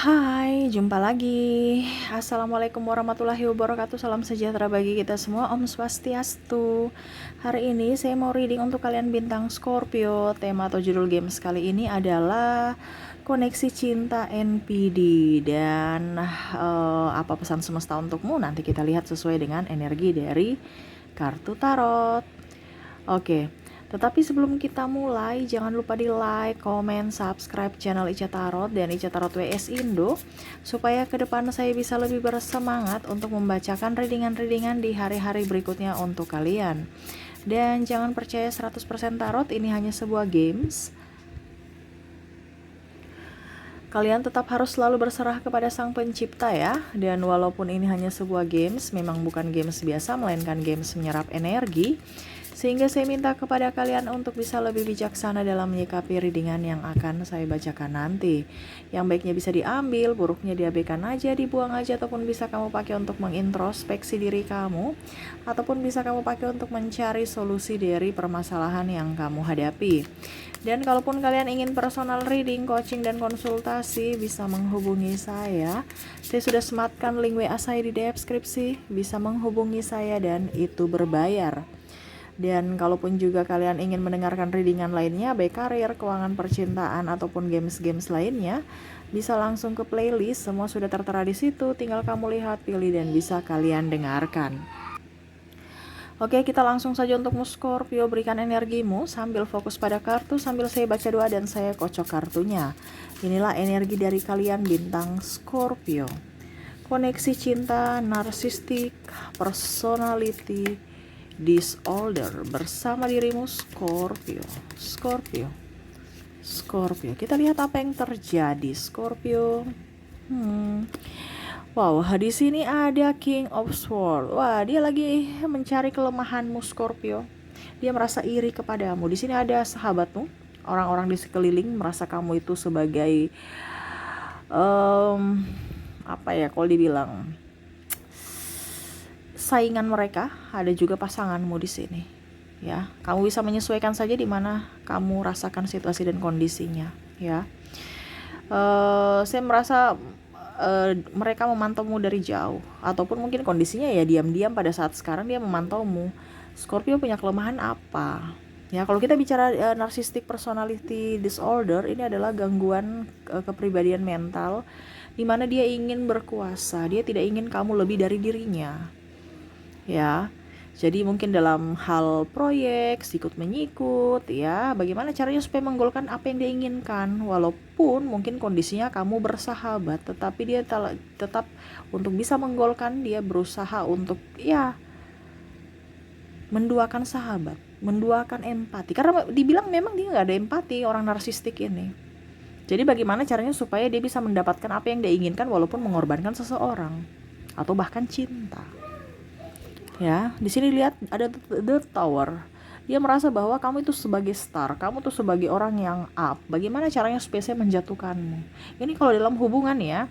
Hai, jumpa lagi. Assalamualaikum warahmatullahi wabarakatuh. Salam sejahtera bagi kita semua. Om Swastiastu. Hari ini saya mau reading untuk kalian bintang Scorpio. Tema atau judul games kali ini adalah Koneksi Cinta NPD. Dan apa pesan semesta untukmu? Nanti kita lihat sesuai dengan energi dari kartu tarot. Oke. Tetapi sebelum kita mulai, jangan lupa di like, komen, subscribe channel Ica Tarot dan Ica Tarot WS Indo, supaya ke depan saya bisa lebih bersemangat untuk membacakan readingan-readingan di hari-hari berikutnya untuk kalian. Dan jangan percaya 100% tarot, ini hanya sebuah games. Kalian tetap harus selalu berserah kepada Sang Pencipta ya. Dan walaupun ini hanya sebuah games, memang bukan games biasa, melainkan games menyerap energi. Sehingga saya minta kepada kalian untuk bisa lebih bijaksana dalam menyikapi readingan yang akan saya bacakan nanti. Yang baiknya bisa diambil, buruknya diabaikan aja, dibuang aja, ataupun bisa kamu pakai untuk mengintrospeksi diri kamu, ataupun bisa kamu pakai untuk mencari solusi dari permasalahan yang kamu hadapi. Dan kalaupun kalian ingin personal reading, coaching, dan konsultasi, bisa menghubungi saya. Saya sudah sematkan link WA saya di deskripsi, bisa menghubungi saya dan itu berbayar. Dan kalaupun juga kalian ingin mendengarkan readingan lainnya, baik karir, keuangan, percintaan, ataupun games-games lainnya, bisa langsung ke playlist, semua sudah tertera di situ, tinggal kamu lihat, pilih, dan bisa kalian dengarkan. Oke, kita langsung saja untuk Scorpio, berikan energimu sambil fokus pada kartu, sambil saya baca doa dan saya kocok kartunya. Inilah energi dari kalian bintang Scorpio. Koneksi cinta, narsistik, personality, disorder bersama dirimu Scorpio. Scorpio. Kita lihat apa yang terjadi Scorpio. Wow, di sini ada King of Swords. Wah, dia lagi mencari kelemahanmu Scorpio. Dia merasa iri kepadamu. Di sini ada sahabatmu, orang-orang di sekeliling merasa kamu itu sebagai apa ya kalau dibilang saingan mereka. Ada juga pasanganmu di sini. Ya, kamu bisa menyesuaikan saja di mana kamu rasakan situasi dan kondisinya. Ya, saya merasa mereka memantaumu dari jauh, ataupun mungkin kondisinya ya diam-diam pada saat sekarang dia memantaumu. Scorpio punya kelemahan apa? Ya, kalau kita bicara narcissistic personality disorder, ini adalah gangguan kepribadian mental di mana dia ingin berkuasa, dia tidak ingin kamu lebih dari dirinya. Ya, jadi mungkin dalam hal proyek sikut menyikut ya, bagaimana caranya supaya menggolkan apa yang dia inginkan, walaupun mungkin kondisinya kamu bersahabat, tetapi dia tetap untuk bisa menggolkan, dia berusaha untuk ya menduakan sahabat, menduakan empati, karena dibilang memang dia nggak ada empati orang narsistik ini. Jadi bagaimana caranya supaya dia bisa mendapatkan apa yang dia inginkan walaupun mengorbankan seseorang atau bahkan cinta. Ya, di sini lihat ada the tower. Dia merasa bahwa kamu itu sebagai star, kamu tuh sebagai orang yang up. Bagaimana caranya supaya saya menjatuhkanmu? Ini kalau dalam hubungan ya,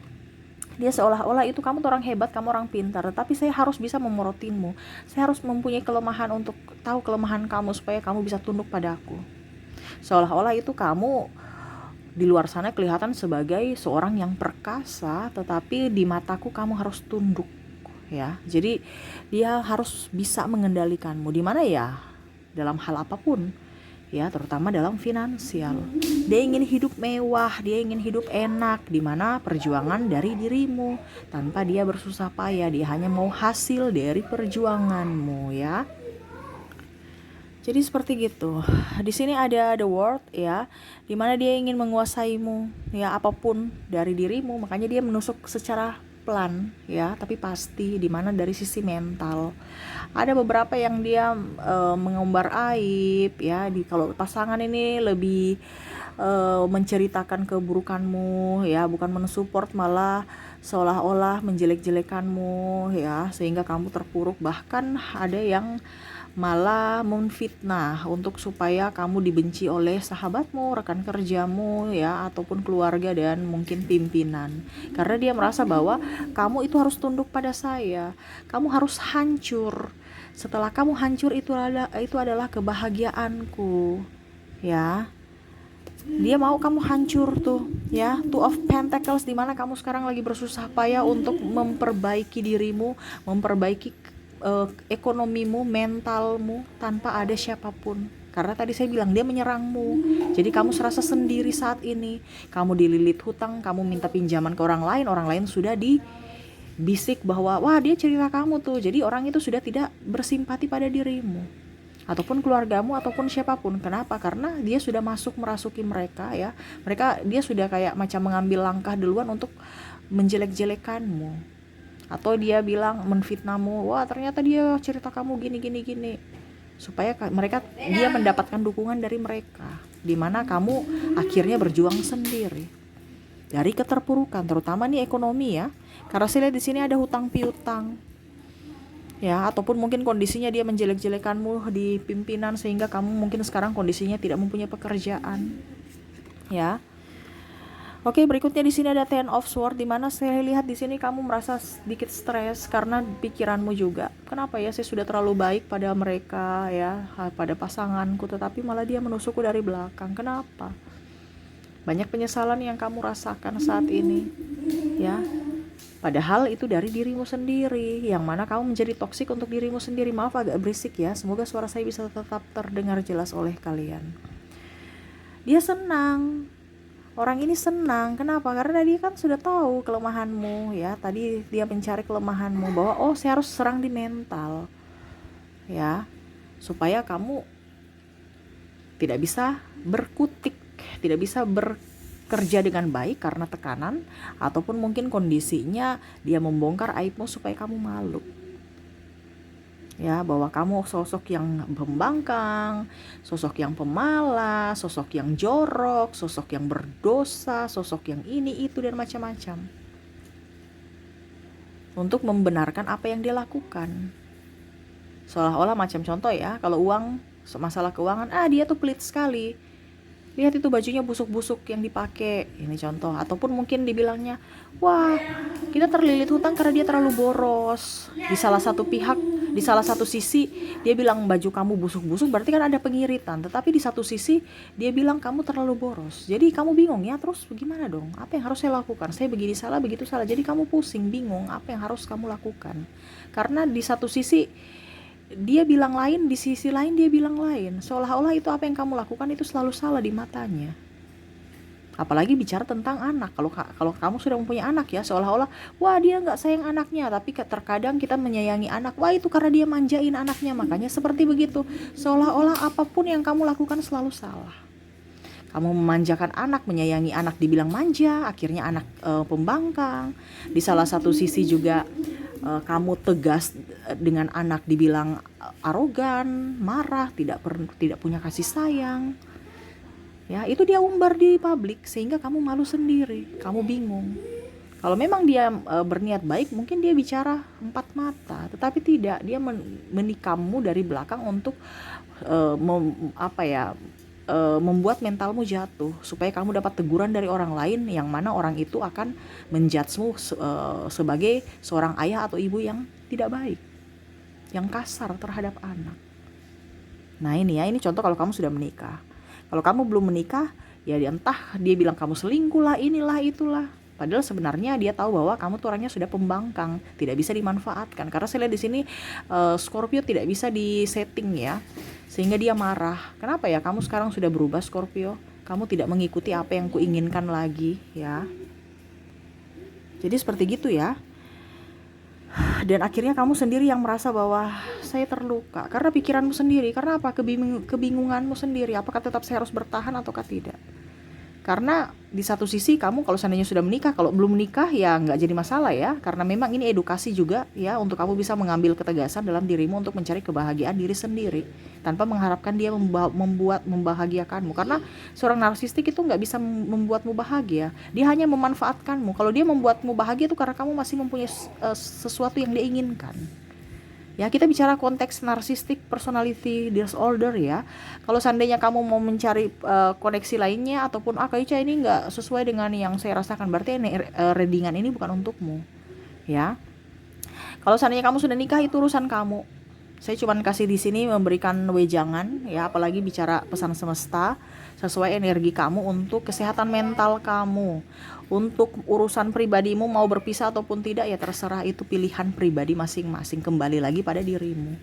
dia seolah-olah itu kamu tuh orang hebat, kamu orang pintar, tapi saya harus bisa memorotinmu. Saya harus mempunyai kelemahan untuk tahu kelemahan kamu supaya kamu bisa tunduk padaku. Seolah-olah itu kamu di luar sana kelihatan sebagai seorang yang perkasa, tetapi di mataku kamu harus tunduk. Ya, jadi dia harus bisa mengendalikanmu di mana ya, dalam hal apapun ya, terutama dalam finansial. Dia ingin hidup mewah, dia ingin hidup enak, di mana perjuangan dari dirimu tanpa dia bersusah payah, dia hanya mau hasil dari perjuanganmu ya. Jadi seperti gitu. Di sini ada the world ya, di mana dia ingin menguasaimu ya, apapun dari dirimu, makanya dia menusuk secara pelan ya, tapi pasti, di mana dari sisi mental. Ada beberapa yang dia mengumbar aib ya, kalau pasangan ini lebih menceritakan keburukanmu ya, bukan mensupport, malah seolah-olah menjelek-jelekanmu ya, sehingga kamu terpuruk. Bahkan ada yang malah memfitnah untuk supaya kamu dibenci oleh sahabatmu, rekan kerjamu ya, ataupun keluarga dan mungkin pimpinan. Karena dia merasa bahwa kamu itu harus tunduk pada saya, kamu harus hancur. Setelah kamu hancur, itu adalah kebahagiaanku ya. Dia mau kamu hancur tuh Ya, Two of Pentacles, dimana kamu sekarang lagi bersusah payah untuk memperbaiki dirimu, memperbaiki ekonomimu, mentalmu tanpa ada siapapun. Karena tadi saya bilang dia menyerangmu. Jadi kamu serasa sendiri saat ini. Kamu dililit hutang, kamu minta pinjaman ke orang lain sudah dibisik bahwa wah dia cerita kamu tuh. Jadi orang itu sudah tidak bersimpati pada dirimu, ataupun keluargamu, ataupun siapapun. Kenapa? Karena dia sudah merasuki mereka ya. Dia sudah kayak macam mengambil langkah duluan untuk menjelek-jelekanmu. Atau dia bilang menfitnahmu, wah ternyata dia cerita kamu gini. Supaya dia mendapatkan dukungan dari mereka. Dimana kamu akhirnya berjuang sendiri. Dari keterpurukan, terutama nih ekonomi ya. Karena saya lihat di sini ada hutang piutang. Ya, ataupun mungkin kondisinya dia menjelek-jelekanmu di pimpinan sehingga kamu mungkin sekarang kondisinya tidak mempunyai pekerjaan. Ya. Oke, berikutnya di sini ada Ten of Swords, di mana saya lihat di sini kamu merasa sedikit stres karena pikiranmu juga. Kenapa ya saya sudah terlalu baik pada mereka ya, pada pasanganku, tetapi malah dia menusukku dari belakang. Kenapa? Banyak penyesalan yang kamu rasakan saat ini. Ya. Padahal itu dari dirimu sendiri, yang mana kamu menjadi toksik untuk dirimu sendiri. Maaf agak berisik ya, semoga suara saya bisa tetap terdengar jelas oleh kalian. Dia senang, orang ini senang. Kenapa? Karena dia kan sudah tahu kelemahanmu ya. Tadi dia mencari kelemahanmu bahwa oh saya harus serang di mental ya, supaya kamu tidak bisa berkutik, tidak bisa kerja dengan baik karena tekanan, ataupun mungkin kondisinya dia membongkar aibmu supaya kamu malu. Ya, bahwa kamu sosok yang pembangkang, sosok yang pemalas, sosok yang jorok, sosok yang berdosa, sosok yang ini itu dan macam-macam. Untuk membenarkan apa yang dia lakukan. Seolah-olah macam contoh ya, kalau masalah keuangan, dia tuh pelit sekali. Lihat itu bajunya busuk-busuk yang dipakai, ini contoh. Ataupun mungkin dibilangnya, wah kita terlilit hutang karena dia terlalu boros. Di salah satu sisi dia bilang baju kamu busuk-busuk, berarti kan ada pengiritan. Tetapi di satu sisi dia bilang kamu terlalu boros. Jadi kamu bingung ya, terus bagaimana dong? Apa yang harus saya lakukan? Saya begini salah, begitu salah. Jadi kamu pusing, bingung apa yang harus kamu lakukan. Karena di satu sisi dia bilang lain, di sisi lain dia bilang lain. Seolah-olah itu apa yang kamu lakukan itu selalu salah di matanya. Apalagi bicara tentang anak. Kalau kamu sudah mempunyai anak ya, seolah-olah wah dia nggak sayang anaknya. Tapi terkadang kita menyayangi anak, wah itu karena dia manjain anaknya. Makanya seperti begitu. Seolah-olah apapun yang kamu lakukan selalu salah. Kamu memanjakan anak, menyayangi anak dibilang manja, akhirnya anak pembangkang. Di salah satu sisi juga kamu tegas dengan anak, dibilang arogan, marah, tidak punya kasih sayang. Ya, itu dia umbar di publik sehingga kamu malu sendiri, kamu bingung. Kalau memang dia berniat baik, mungkin dia bicara empat mata, tetapi tidak, dia menikammu dari belakang untuk membuat mentalmu jatuh supaya kamu dapat teguran dari orang lain, yang mana orang itu akan menjudgemu sebagai seorang ayah atau ibu yang tidak baik, yang kasar terhadap anak. Nah ini contoh kalau kamu sudah menikah. Kalau kamu belum menikah, ya entah dia bilang kamu selingkuh lah, inilah itulah. Padahal sebenarnya dia tahu bahwa kamu tuh orangnya sudah pembangkang, tidak bisa dimanfaatkan. Karena saya lihat di sini Scorpio tidak bisa disetting ya, sehingga dia marah. Kenapa ya? Kamu sekarang sudah berubah Scorpio. Kamu tidak mengikuti apa yang kuinginkan lagi ya. Jadi seperti gitu ya. Dan akhirnya kamu sendiri yang merasa bahwa saya terluka karena pikiranmu sendiri. Karena apa? Kebingunganmu sendiri. Apakah tetap saya harus bertahan ataukah tidak? Karena di satu sisi kamu kalau seandainya sudah menikah, kalau belum menikah ya nggak jadi masalah ya. Karena memang ini edukasi juga ya, untuk kamu bisa mengambil ketegasan dalam dirimu untuk mencari kebahagiaan diri sendiri tanpa mengharapkan dia membahagiakanmu. Karena seorang narsistik itu nggak bisa membuatmu bahagia, dia hanya memanfaatkanmu. Kalau dia membuatmu bahagia itu karena kamu masih mempunyai sesuatu yang dia inginkan. Ya, kita bicara konteks narcissistic personality disorder ya. Kalau seandainya kamu mau mencari koneksi lainnya ataupun kayaknya ini nggak sesuai dengan yang saya rasakan, berarti readingan ini bukan untukmu. Ya. Kalau seandainya kamu sudah nikah, itu urusan kamu. Saya cuman kasih di sini memberikan wejangan ya, apalagi bicara pesan semesta sesuai energi kamu untuk kesehatan mental kamu. Untuk urusan pribadimu mau berpisah ataupun tidak ya terserah, itu pilihan pribadi masing-masing, kembali lagi pada dirimu.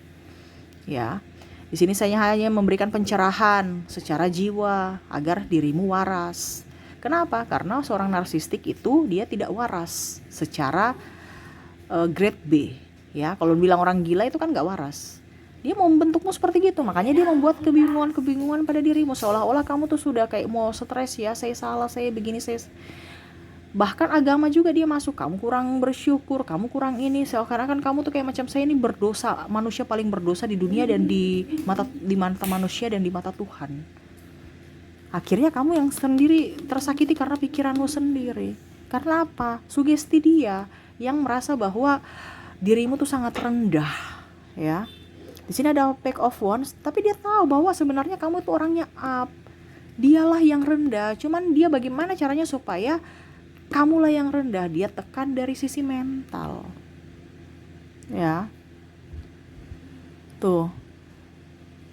Ya. Di sini saya hanya memberikan pencerahan secara jiwa agar dirimu waras. Kenapa? Karena seorang narsistik itu dia tidak waras secara grade B. Ya, kalau bilang orang gila itu kan gak waras. Dia mau membentukmu seperti gitu, makanya dia membuat kebingungan pada dirimu, seolah-olah kamu tuh sudah kayak mau stres ya, saya salah, saya begini, saya bahkan agama juga dia masuk, kamu kurang bersyukur, kamu kurang ini, seakan-akan kamu tuh kayak macam saya ini berdosa, manusia paling berdosa di dunia dan di mata manusia dan di mata Tuhan. Akhirnya kamu yang sendiri tersakiti karena pikiranmu sendiri. Karena apa? Sugesti dia yang merasa bahwa dirimu tuh sangat rendah, ya. Di sini ada Pack of Wands, tapi dia tahu bahwa sebenarnya kamu tuh orangnya up. Dialah yang rendah, cuman dia bagaimana caranya supaya kamulah yang rendah, dia tekan dari sisi mental. Ya. Tuh.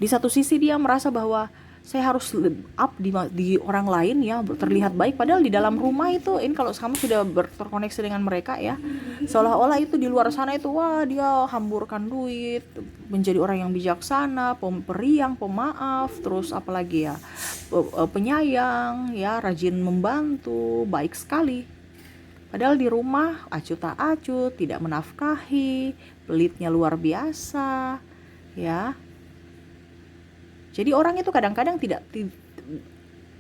Di satu sisi dia merasa bahwa saya harus up di orang lain ya, terlihat baik, padahal di dalam rumah itu, ini kalau kamu sudah terkoneksi dengan mereka ya, seolah-olah itu di luar sana itu wah dia hamburkan duit, menjadi orang yang bijaksana, periang, pemaaf, terus apalagi ya, penyayang ya, rajin membantu, baik sekali. Padahal di rumah acuh tak acuh, tidak menafkahi, pelitnya luar biasa ya. Jadi orang itu kadang-kadang tidak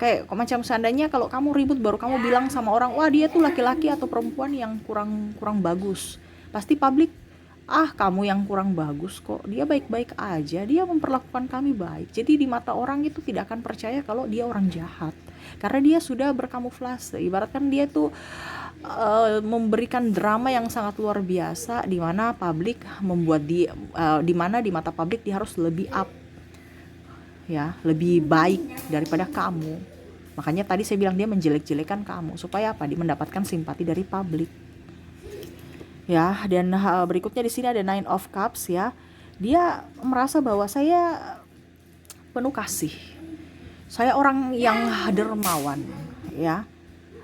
kayak macam seandainya kalau kamu ribut baru kamu bilang sama orang, wah dia tuh laki-laki atau perempuan yang kurang bagus. Pasti publik, kamu yang kurang bagus kok, dia baik-baik aja, dia memperlakukan kami baik. Jadi di mata orang itu tidak akan percaya kalau dia orang jahat, karena dia sudah berkamuflase. Ibaratkan dia tuh memberikan drama yang sangat luar biasa, di mana publik membuat dia, di mana di mata publik dia harus lebih up ya, lebih baik daripada kamu. Makanya tadi saya bilang dia menjelek-jelekan kamu supaya apa? Dia mendapatkan simpati dari publik. Ya, dan berikutnya di sini ada Nine of Cups ya. Dia merasa bahwa saya penuh kasih. Saya orang yang dermawan ya.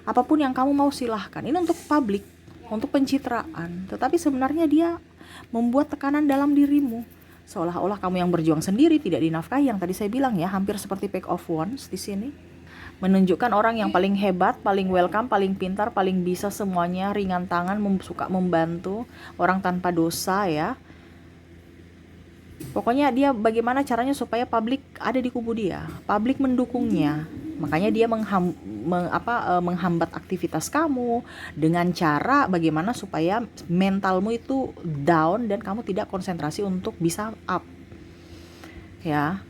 Apapun yang kamu mau silahkan. Ini untuk publik, untuk pencitraan. Tetapi sebenarnya dia membuat tekanan dalam dirimu, seolah-olah kamu yang berjuang sendiri, tidak dinafkahi, yang tadi saya bilang ya, hampir seperti Pack of Wands di sini. Menunjukkan orang yang paling hebat, paling welcome, paling pintar, paling bisa semuanya, ringan tangan, suka membantu, orang tanpa dosa ya. Pokoknya dia bagaimana caranya supaya publik ada di kubu dia, publik mendukungnya. Makanya dia menghambat aktivitas kamu dengan cara bagaimana supaya mentalmu itu down dan kamu tidak konsentrasi untuk bisa up. Ya.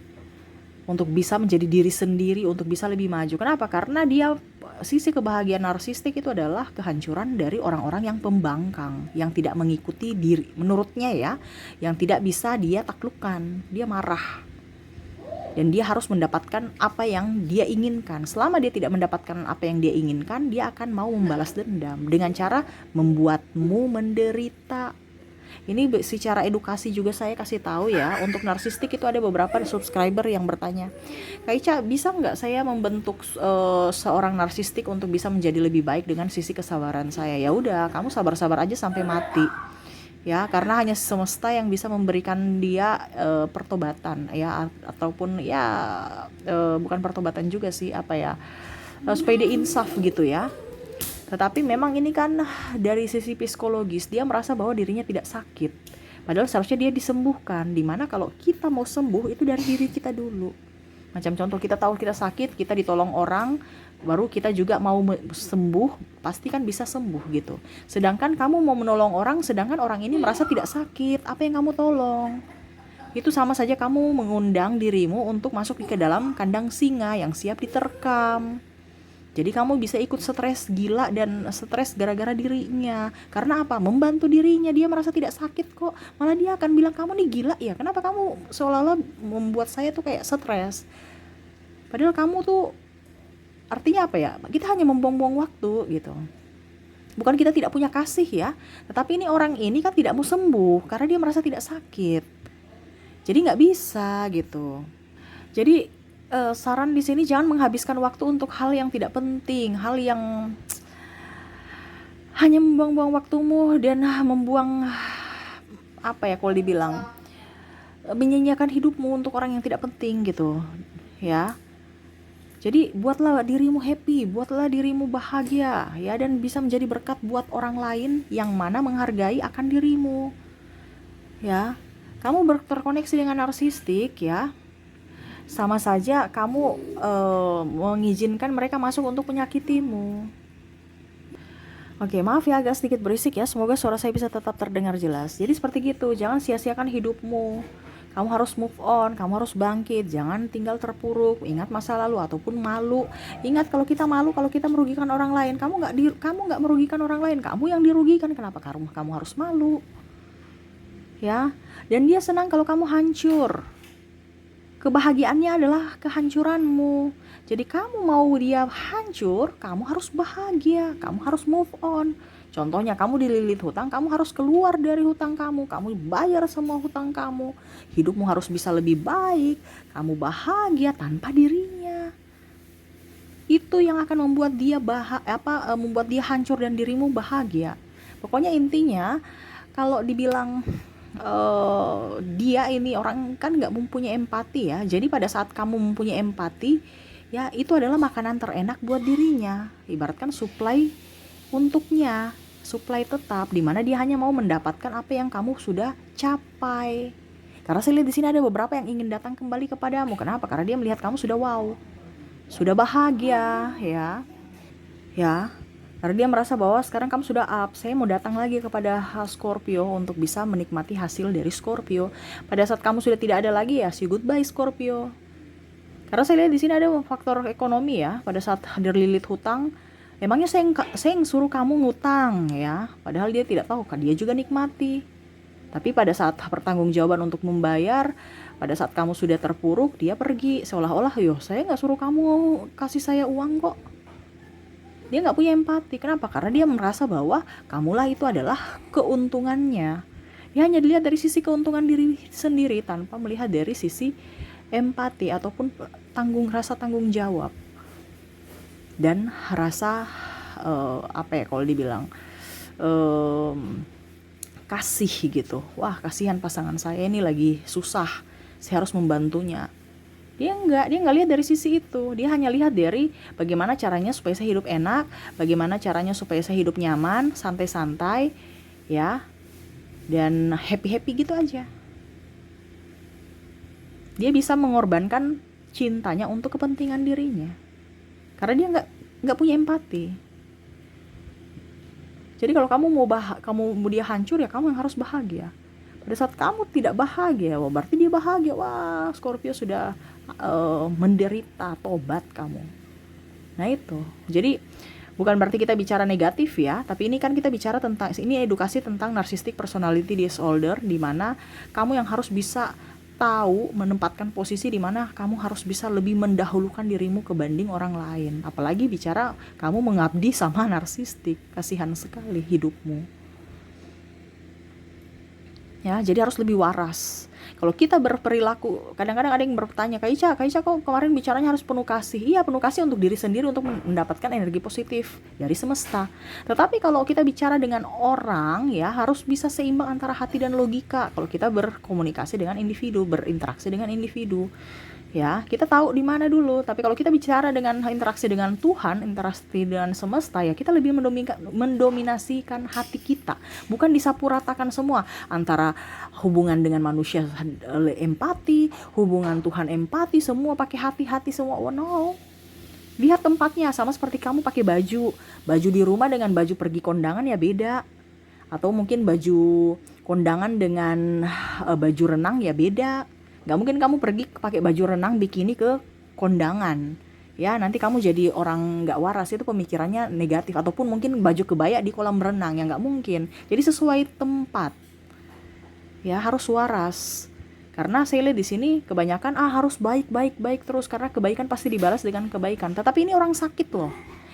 Untuk bisa menjadi diri sendiri, untuk bisa lebih maju. Kenapa? Karena dia, sisi kebahagiaan narsistik itu adalah kehancuran dari orang-orang yang pembangkang, yang tidak mengikuti diri, menurutnya ya, yang tidak bisa dia taklukkan. Dia marah. Dan dia harus mendapatkan apa yang dia inginkan. Selama dia tidak mendapatkan apa yang dia inginkan, dia akan mau membalas dendam dengan cara membuatmu menderita. Ini secara edukasi juga saya kasih tahu ya. Untuk narsistik itu ada beberapa subscriber yang bertanya, Kak Ica, bisa nggak saya membentuk seorang narsistik untuk bisa menjadi lebih baik dengan sisi kesabaran saya? Ya udah, kamu sabar-sabar aja sampai mati. Ya, karena hanya semesta yang bisa memberikan dia pertobatan ya, ataupun ya bukan pertobatan juga sih, apa ya, supaya dia insaf gitu ya. Tetapi memang ini kan dari sisi psikologis, dia merasa bahwa dirinya tidak sakit, padahal seharusnya dia disembuhkan. Dimana kalau kita mau sembuh itu dari diri kita dulu. Macam contoh, kita tahu kita sakit, kita ditolong orang, baru kita juga mau sembuh, pasti kan bisa sembuh gitu. Sedangkan kamu mau menolong orang, sedangkan orang ini merasa tidak sakit, apa yang kamu tolong? Itu sama saja kamu mengundang dirimu untuk masuk ke dalam kandang singa yang siap diterkam. Jadi kamu bisa ikut stres gila dan stres gara-gara dirinya. Karena apa? Membantu dirinya, dia merasa tidak sakit kok. Malah dia akan bilang, kamu nih gila ya, kenapa kamu seolah-olah membuat saya tuh kayak stres. Padahal kamu tuh, artinya apa ya? Kita hanya membuang-buang waktu gitu. Bukan kita tidak punya kasih ya, tetapi ini orang ini kan tidak mau sembuh karena dia merasa tidak sakit. Jadi nggak bisa gitu. Jadi saran di sini jangan menghabiskan waktu untuk hal yang tidak penting, hal yang hanya membuang-buang waktumu dan membuang apa ya kalau dibilang menyanyiakan hidupmu untuk orang yang tidak penting gitu ya. Jadi buatlah dirimu happy, buatlah dirimu bahagia ya, dan bisa menjadi berkat buat orang lain yang mana menghargai akan dirimu ya. Kamu terkoneksi dengan narsistik ya, sama saja kamu mengizinkan mereka masuk untuk menyakitimu. Oke, maaf ya agak sedikit berisik ya. Semoga suara saya bisa tetap terdengar jelas. Jadi seperti gitu, jangan sia-siakan hidupmu. Kamu harus move on, kamu harus bangkit. Jangan tinggal terpuruk, ingat masa lalu ataupun malu. Ingat kalau kita malu, kalau kita merugikan orang lain, kamu nggak merugikan orang lain, kamu yang dirugikan. Kenapa kamu harus malu? Ya, dan dia senang kalau kamu hancur. Kebahagiaannya adalah kehancuranmu. Jadi kamu mau dia hancur, kamu harus bahagia, kamu harus move on. Contohnya kamu dililit hutang, kamu harus keluar dari hutang kamu bayar semua hutang kamu. Hidupmu harus bisa lebih baik, kamu bahagia tanpa dirinya. Itu yang akan membuat dia membuat dia hancur dan dirimu bahagia. Pokoknya intinya kalau dibilang dia ini orang kan nggak mempunyai empati ya. Jadi pada saat kamu mempunyai empati, ya itu adalah makanan terenak buat dirinya. Ibaratkan supply untuknya, supply tetap, dimana dia hanya mau mendapatkan apa yang kamu sudah capai. Karena saya lihat di sini ada beberapa yang ingin datang kembali kepadamu. Kenapa? Karena dia melihat kamu sudah wow, sudah bahagia, ya. Karena dia merasa bahwa sekarang kamu sudah up, saya mau datang lagi kepada Scorpio untuk bisa menikmati hasil dari Scorpio. Pada saat kamu sudah tidak ada lagi, ya say goodbye Scorpio. Karena saya lihat di sini ada faktor ekonomi ya. Pada saat dililit hutang, emangnya saya yang suruh kamu ngutang ya. Padahal dia tidak tahu kan dia juga nikmati. Tapi pada saat pertanggungjawaban untuk membayar, pada saat kamu sudah terpuruk, dia pergi seolah-olah saya nggak suruh kamu kasih saya uang kok. Dia nggak punya empati. Kenapa? Karena dia merasa bahwa kamulah itu adalah keuntungannya. Dia hanya dilihat dari sisi keuntungan diri sendiri tanpa melihat dari sisi empati ataupun rasa tanggung jawab dan rasa kalau dibilang kasih gitu. Wah, kasihan pasangan saya ini lagi susah, saya harus membantunya. Dia nggak lihat dari sisi itu. Dia hanya lihat dari bagaimana caranya supaya saya hidup enak, bagaimana caranya supaya saya hidup nyaman, santai-santai, ya, dan happy-happy gitu aja. Dia bisa mengorbankan cintanya untuk kepentingan dirinya, karena dia nggak punya empati. Jadi kalau kamu mau dia hancur, ya kamu yang harus bahagia. Pada saat kamu tidak bahagia, berarti dia bahagia. Wah, Scorpio sudah menderita, tobat kamu. Nah itu. Jadi bukan berarti kita bicara negatif ya, tapi ini kan kita bicara tentang, ini edukasi tentang narcissistic personality disorder, di mana kamu yang harus bisa tahu menempatkan posisi di mana kamu harus bisa lebih mendahulukan dirimu kebanding orang lain. Apalagi bicara kamu mengabdi sama narsistik, kasihan sekali hidupmu. Ya, jadi harus lebih waras. Kalau kita berperilaku, kadang-kadang ada yang bertanya, Kak Ica kok kemarin bicaranya harus penuh kasih. Iya, penuh kasih untuk diri sendiri, untuk mendapatkan energi positif dari semesta. Tetapi kalau kita bicara dengan orang, ya harus bisa seimbang antara hati dan logika. Kalau kita berkomunikasi dengan individu, berinteraksi dengan individu, ya kita tahu di mana dulu. Tapi kalau kita bicara dengan interaksi dengan Tuhan, interaksi dengan semesta, ya kita lebih mendominasikan hati kita, bukan disapuratakan semua. Antara hubungan dengan manusia empati, hubungan Tuhan empati, semua pakai hati-hati semua. Oh no, lihat tempatnya. Sama seperti kamu pakai baju di rumah dengan baju pergi kondangan ya beda, atau mungkin baju kondangan dengan baju renang ya beda. Gak mungkin kamu pergi pakai baju renang bikini ke kondangan, ya nanti kamu jadi orang gak waras, itu pemikirannya negatif. Ataupun mungkin baju kebaya di kolam renang, ya gak mungkin. Jadi sesuai tempat, ya harus waras. Karena saya lihat di sini kebanyakan harus baik terus, karena kebaikan pasti dibalas dengan kebaikan. Tetapi ini orang sakit loh,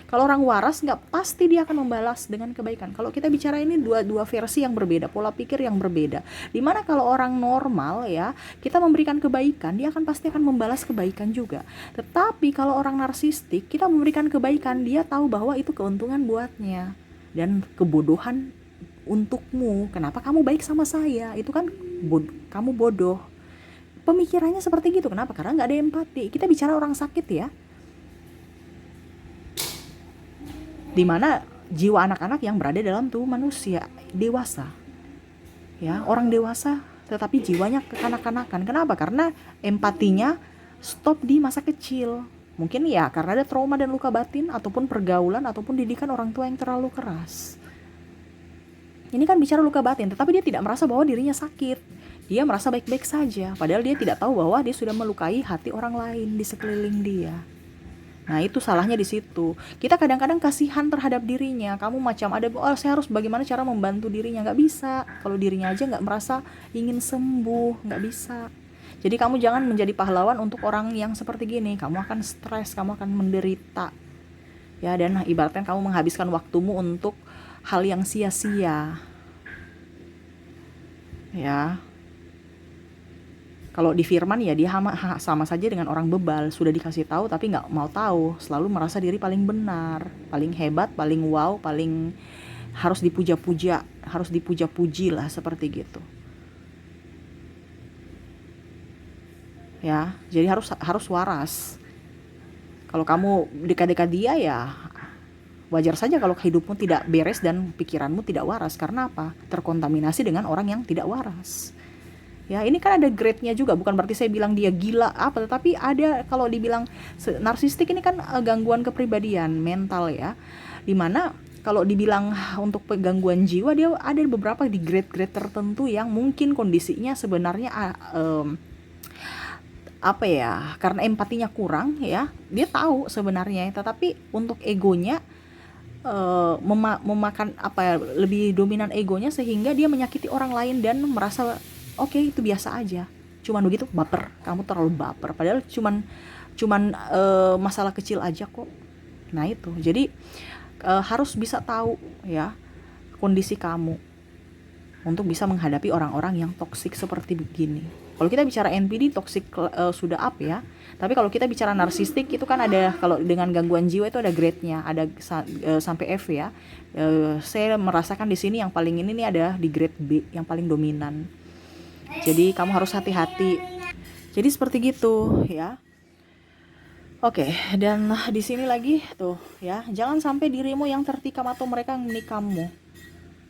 Kalau orang waras nggak pasti dia akan membalas dengan kebaikan. Kalau kita bicara ini dua versi yang berbeda, pola pikir yang berbeda. Dimana kalau orang normal ya, kita memberikan kebaikan, dia akan pasti akan membalas kebaikan juga. Tetapi kalau orang narsistik, kita memberikan kebaikan, dia tahu bahwa itu keuntungan buatnya dan kebodohan untukmu. Kenapa kamu baik sama saya? Itu kan kamu bodoh. Pemikirannya seperti gitu. Kenapa? Karena nggak ada empati. Kita bicara orang sakit ya, dimana jiwa anak-anak yang berada dalam tubuh manusia dewasa, ya orang dewasa, tetapi jiwanya kekanak-kanakan. Kenapa? Karena empatinya stop di masa kecil. Mungkin ya karena ada trauma dan luka batin, ataupun pergaulan, ataupun didikan orang tua yang terlalu keras. Ini kan bicara luka batin, tetapi dia tidak merasa bahwa dirinya sakit. Dia merasa baik-baik saja, padahal dia tidak tahu bahwa dia sudah melukai hati orang lain di sekeliling dia. Nah itu salahnya di situ. Kita kadang-kadang kasihan terhadap dirinya. Kamu macam ada, saya harus bagaimana cara membantu dirinya. Nggak bisa. Kalau dirinya aja nggak merasa ingin sembuh, nggak bisa. Jadi kamu jangan menjadi pahlawan untuk orang yang seperti gini. Kamu akan stres, kamu akan menderita. Ya, dan ibaratnya kamu menghabiskan waktumu untuk hal yang sia-sia. Ya. Kalau di firman ya dia sama saja dengan orang bebal, sudah dikasih tahu tapi nggak mau tahu, selalu merasa diri paling benar, paling hebat, paling wow, paling harus dipuja-puja, harus dipuja-puji lah seperti gitu. Ya, jadi harus waras. Kalau kamu dekat-dekat dia ya wajar saja kalau hidupmu tidak beres dan pikiranmu tidak waras. Karena apa? Terkontaminasi dengan orang yang tidak waras. Ya, ini kan ada grade-nya juga, bukan berarti saya bilang dia gila apa, tetapi ada, kalau dibilang narsistik ini kan gangguan kepribadian mental ya. Dimana kalau dibilang untuk gangguan jiwa, dia ada beberapa di grade-grade tertentu yang mungkin kondisinya sebenarnya apa ya, karena empatinya kurang ya, dia tahu sebenarnya, tetapi untuk egonya memakan apa ya, lebih dominan egonya sehingga dia menyakiti orang lain dan merasa oke, itu biasa aja. Cuman begitu, baper. Kamu terlalu baper. Padahal cuman masalah kecil aja kok. Nah itu. Jadi harus bisa tahu ya kondisi kamu untuk bisa menghadapi orang-orang yang toksik seperti begini. Kalau kita bicara NPD toksik sudah up ya. Tapi kalau kita bicara narsistik itu kan ada, kalau dengan gangguan jiwa itu ada grade-nya, ada sampai F ya. Saya merasakan di sini yang paling ini nih ada di grade B, yang paling dominan. Jadi kamu harus hati-hati. Jadi seperti gitu ya. Oke, dan di sini lagi tuh ya, jangan sampai dirimu yang tertikam atau mereka yang menikammu.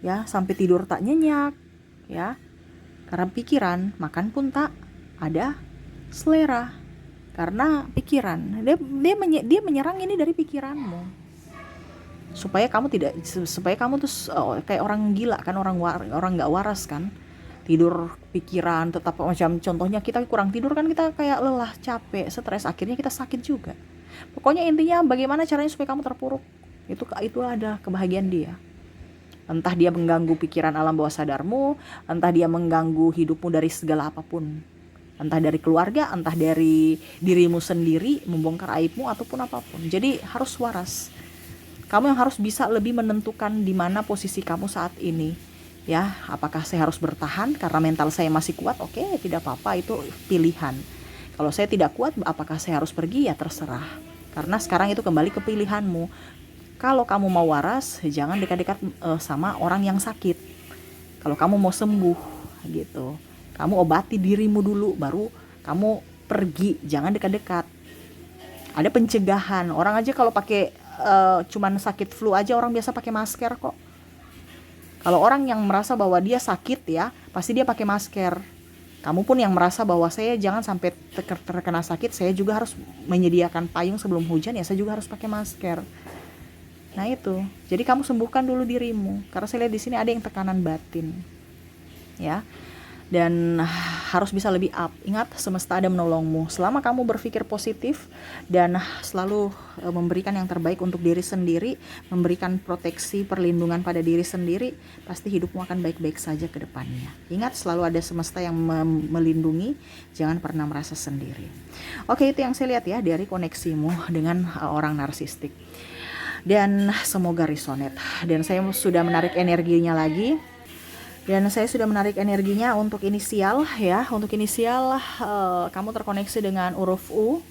Ya, sampai tidur tak nyenyak ya. Karena pikiran, makan pun tak ada selera. Karena pikiran. Dia menyerang ini dari pikiranmu. Supaya kamu tuh kayak orang gila kan, orang enggak waras kan. Tidur pikiran tetap macam, contohnya kita kurang tidur kan, kita kayak lelah, capek, stres, akhirnya kita sakit juga. Pokoknya intinya bagaimana caranya supaya kamu terpuruk, itu ada kebahagiaan dia. Entah dia mengganggu pikiran alam bawah sadarmu, entah dia mengganggu hidupmu dari segala apapun, entah dari keluarga, entah dari dirimu sendiri, membongkar aibmu ataupun apapun. Jadi harus waras. Kamu yang harus bisa lebih menentukan di mana posisi kamu saat ini. Ya, apakah saya harus bertahan karena mental saya masih kuat? Oke, tidak apa-apa, itu pilihan. Kalau saya tidak kuat, apakah saya harus pergi? Ya terserah. Karena sekarang itu kembali ke pilihanmu. Kalau kamu mau waras, jangan dekat-dekat sama orang yang sakit. Kalau kamu mau sembuh gitu, kamu obati dirimu dulu, baru kamu pergi. Jangan dekat-dekat. Ada pencegahan. Orang aja kalau pakai cuman sakit flu aja, orang biasa pakai masker kok. Kalau orang yang merasa bahwa dia sakit ya, pasti dia pakai masker. Kamu pun yang merasa bahwa saya jangan sampai terkena sakit, saya juga harus menyediakan payung sebelum hujan, ya saya juga harus pakai masker. Nah itu, jadi kamu sembuhkan dulu dirimu, karena saya lihat di sini ada yang tekanan batin, ya. Dan harus bisa lebih up. Ingat, semesta ada menolongmu. Selama kamu berpikir positif dan selalu memberikan yang terbaik untuk diri sendiri, memberikan proteksi, perlindungan pada diri sendiri, pasti hidupmu akan baik-baik saja ke depannya. Ingat, selalu ada semesta yang melindungi, jangan pernah merasa sendiri. Oke, itu yang saya lihat ya dari koneksimu dengan orang narsistik. Dan semoga resonate. Dan saya sudah menarik energinya lagi. Dan saya sudah menarik energinya untuk inisial ya. Untuk inisial kamu terkoneksi dengan huruf U.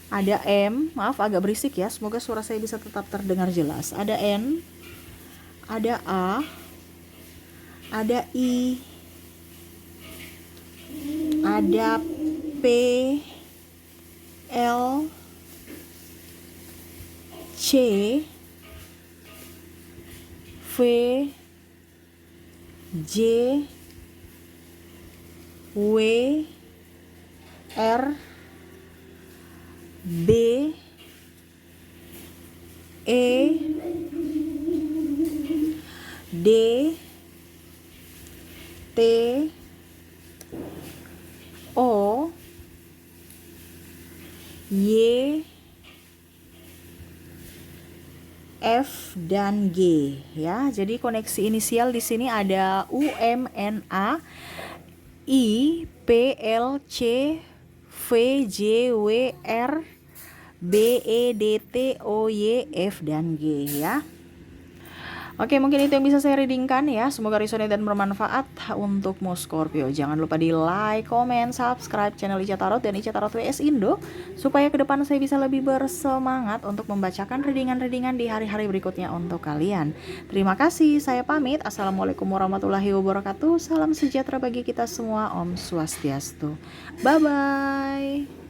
Ada M, maaf agak berisik ya. Semoga suara saya bisa tetap terdengar jelas. Ada N, ada A, ada I, ada P, L, C, V, J, W, R, B, E, D, T, O, Y, F dan G ya. Jadi koneksi inisial di sini ada U, M, N, A, I, P, L, C, V, J, W, R, B, E, D, T, O, Y, F dan G ya. Oke, mungkin itu yang bisa saya readingkan ya. Semoga resonate dan bermanfaat untukmu Scorpio. Jangan lupa di like, comment, subscribe channel Ica Tarot dan Ica Tarot WS Indo, supaya ke depan saya bisa lebih bersemangat untuk membacakan readingan-readingan di hari-hari berikutnya untuk kalian. Terima kasih, saya pamit. Assalamualaikum warahmatullahi wabarakatuh. Salam sejahtera bagi kita semua. Om Swastiastu. Bye-bye.